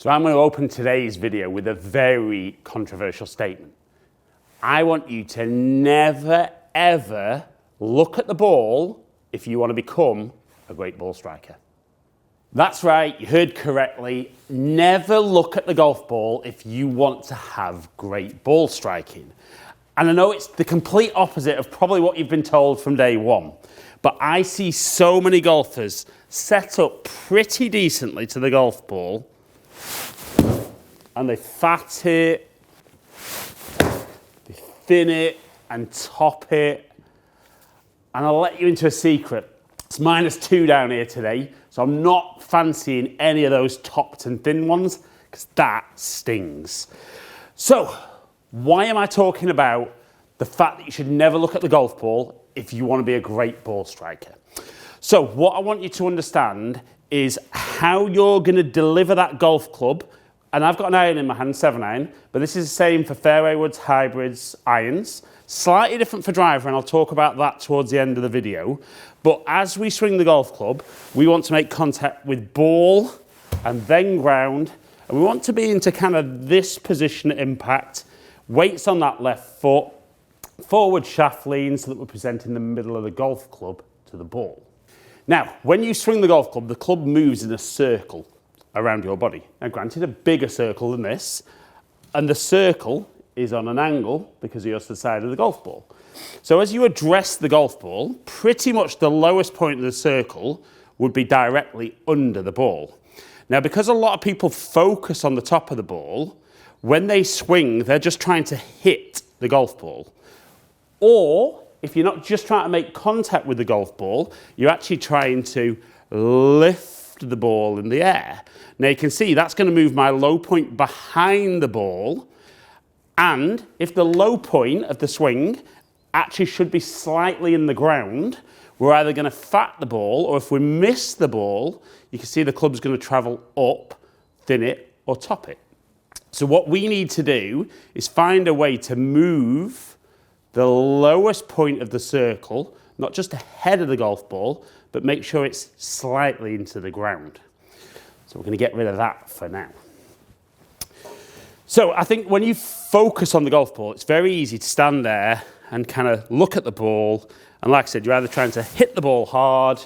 So I'm going to open today's video with a very controversial statement. I want you to never, ever look at the ball if you want to become a great ball striker. That's right, you heard correctly. Never look at the golf ball if you want to have great ball striking. And I know it's the complete opposite of probably what you've been told from day one. But I see so many golfers set up pretty decently to the golf ball and they fat it, they thin it and top it. And I'll let you into a secret. It's -2 down here today, so I'm not fancying any of those topped and thin ones because that stings. So, why am I talking about the fact that you should never look at the golf ball if you want to be a great ball striker? So, what I want you to understand is how you're going to deliver that golf club. And I've got an iron in my hand, 7-iron, but this is the same for fairway woods, hybrids, irons. Slightly different for driver, and I'll talk about that towards the end of the video. But as we swing the golf club, we want to make contact with ball and then ground. And we want to be into kind of this position at impact, weights on that left foot, forward shaft lean so that we're presenting the middle of the golf club to the ball. Now, when you swing the golf club, the club moves in a circle around your body. Now, granted, a bigger circle than this, and the circle is on an angle because you're to the side of the golf ball. So as you address the golf ball, pretty much the lowest point of the circle would be directly under the ball. Now, because a lot of people focus on the top of the ball, when they swing, they're just trying to hit the golf ball. Or, if you're not just trying to make contact with the golf ball, you're actually trying to lift the ball in the air. Now you can see that's going to move my low point behind the ball, and if the low point of the swing actually should be slightly in the ground, we're either going to fat the ball, or if we miss the ball, you can see the club's going to travel up, thin it, or top it. So what we need to do is find a way to move the lowest point of the circle, not just ahead of the golf ball, but make sure it's slightly into the ground. So we're going to get rid of that for now. So I think when you focus on the golf ball, it's very easy to stand there and kind of look at the ball. And like I said, you're either trying to hit the ball hard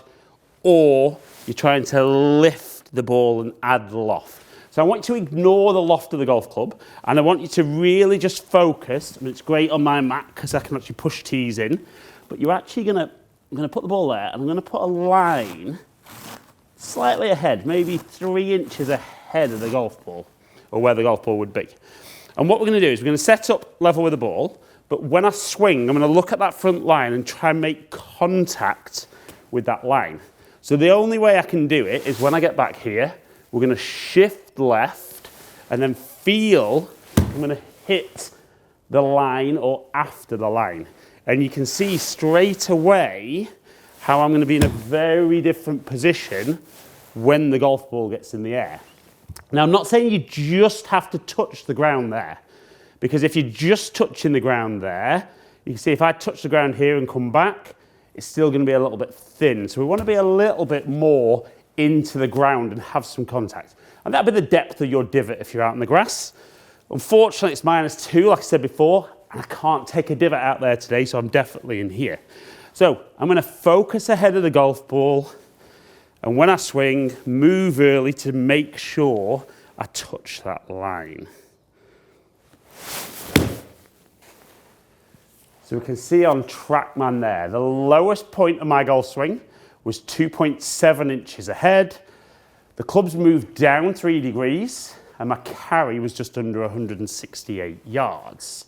or you're trying to lift the ball and add loft. So I want you to ignore the loft of the golf club, and I want you to really just focus. I mean, it's great on my mat because I can actually push tees in, but you're actually I'm going to put the ball there, and I'm going to put a line slightly ahead, maybe 3 inches ahead of the golf ball, or where the golf ball would be. And what we're going to do is we're going to set up level with the ball, but when I swing, I'm going to look at that front line and try and make contact with that line. So the only way I can do it is when I get back here, we're going to shift left and then feel I'm going to hit the line or after the line. And you can see straight away how I'm going to be in a very different position when the golf ball gets in the air. Now, I'm not saying you just have to touch the ground there, because if you're just touching the ground there, you can see if I touch the ground here and come back, it's still going to be a little bit thin. So we want to be a little bit more into the ground and have some contact. And that'll be the depth of your divot if you're out in the grass. Unfortunately, it's -2, like I said before, and I can't take a divot out there today, so I'm definitely in here. So I'm going to focus ahead of the golf ball, and when I swing, move early to make sure I touch that line. So we can see on TrackMan there, the lowest point of my golf swing was 2.7 inches ahead. The club's moved down 3 degrees, and my carry was just under 168 yards.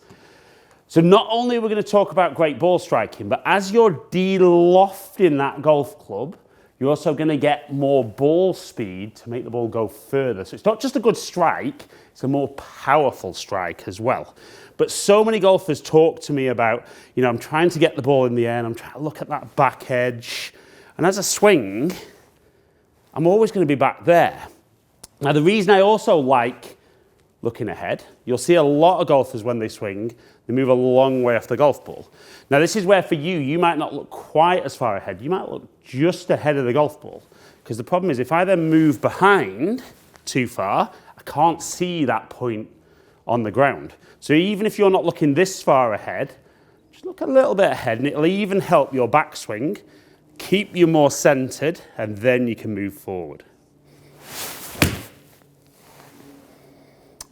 So not only are we going to talk about great ball striking, but as you're de-lofting that golf club, you're also going to get more ball speed to make the ball go further. So it's not just a good strike, it's a more powerful strike as well. But so many golfers talk to me about, I'm trying to get the ball in the air and I'm trying to look at that back edge. And as I swing, I'm always going to be back there. Now, the reason I also like looking ahead, you'll see a lot of golfers when they swing, they move a long way off the golf ball. Now, this is where for you might not look quite as far ahead. You might look just ahead of the golf ball. Because the problem is if I then move behind too far, I can't see that point on the ground. So even if you're not looking this far ahead, just look a little bit ahead and it'll even help your backswing, keep you more centered, and then you can move forward.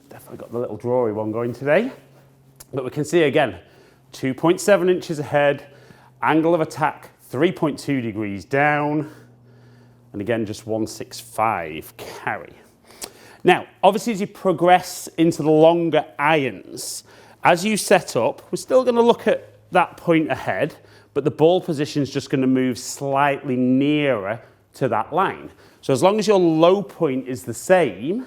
Definitely got the little drawy one going today. But we can see again, 2.7 inches ahead, angle of attack 3.2 degrees down, and again just 165 carry. Now, obviously as you progress into the longer irons, as you set up, we're still going to look at that point ahead, but the ball position is just going to move slightly nearer to that line. So as long as your low point is the same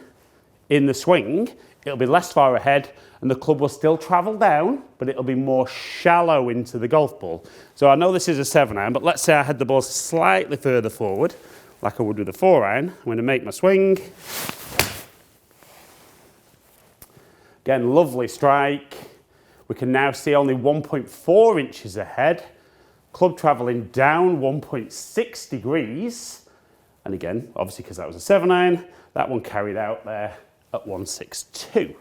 in the swing, it'll be less far ahead and the club will still travel down, but it'll be more shallow into the golf ball. So I know this is a 7-iron, but let's say I had the ball slightly further forward, like I would with a 4-iron. I'm going to make my swing. Again, lovely strike. We can now see only 1.4 inches ahead. Club travelling down 1.6 degrees. And again, obviously because that was a 7-iron, that one carried out there at 162.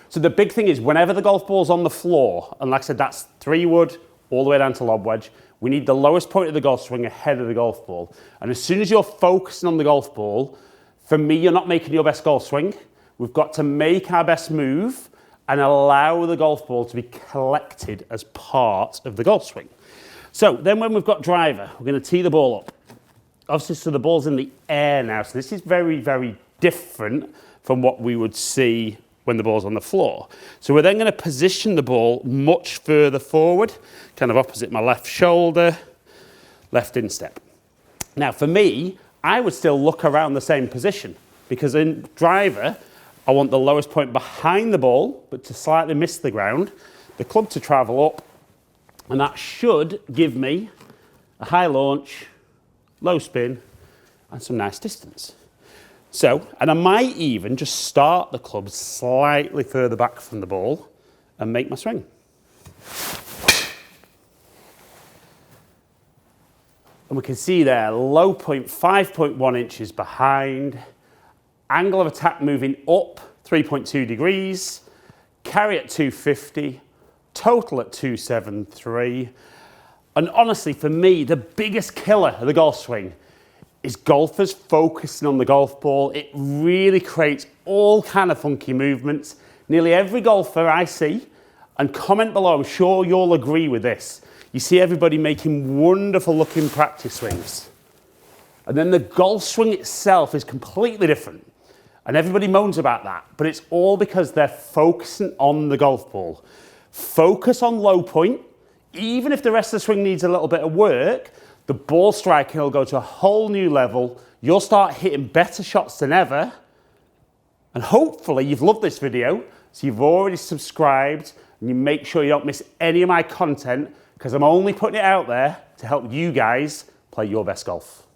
So the big thing is whenever the golf ball's on the floor, and like I said, that's 3-wood all the way down to lob wedge, we need the lowest point of the golf swing ahead of the golf ball. And as soon as you're focusing on the golf ball, for me, you're not making your best golf swing. We've got to make our best move and allow the golf ball to be collected as part of the golf swing. So then when we've got driver, we're going to tee the ball up. Obviously, so the ball's in the air now. So this is very, very different from what we would see when the ball's on the floor. So we're then going to position the ball much further forward, kind of opposite my left shoulder, left instep. Now for me, I would still look around the same position because in driver, I want the lowest point behind the ball, but to slightly miss the ground, the club to travel up, and that should give me a high launch, low spin, and some nice distance. So, and I might even just start the club slightly further back from the ball and make my swing. And we can see there, low point 5.1 inches behind, angle of attack moving up 3.2 degrees, carry at 250, total at 273. And honestly, for me, the biggest killer of the golf swing is golfers focusing on the golf ball. It really creates all kind of funky movements. Nearly every golfer I see, and comment below, I'm sure you'll agree with this. You see everybody making wonderful looking practice swings. And then the golf swing itself is completely different. And everybody moans about that, but it's all because they're focusing on the golf ball. Focus on low point. Even if the rest of the swing needs a little bit of work, the ball striking will go to a whole new level. You'll start hitting better shots than ever. And hopefully you've loved this video, so you've already subscribed, and you make sure you don't miss any of my content, because I'm only putting it out there to help you guys play your best golf.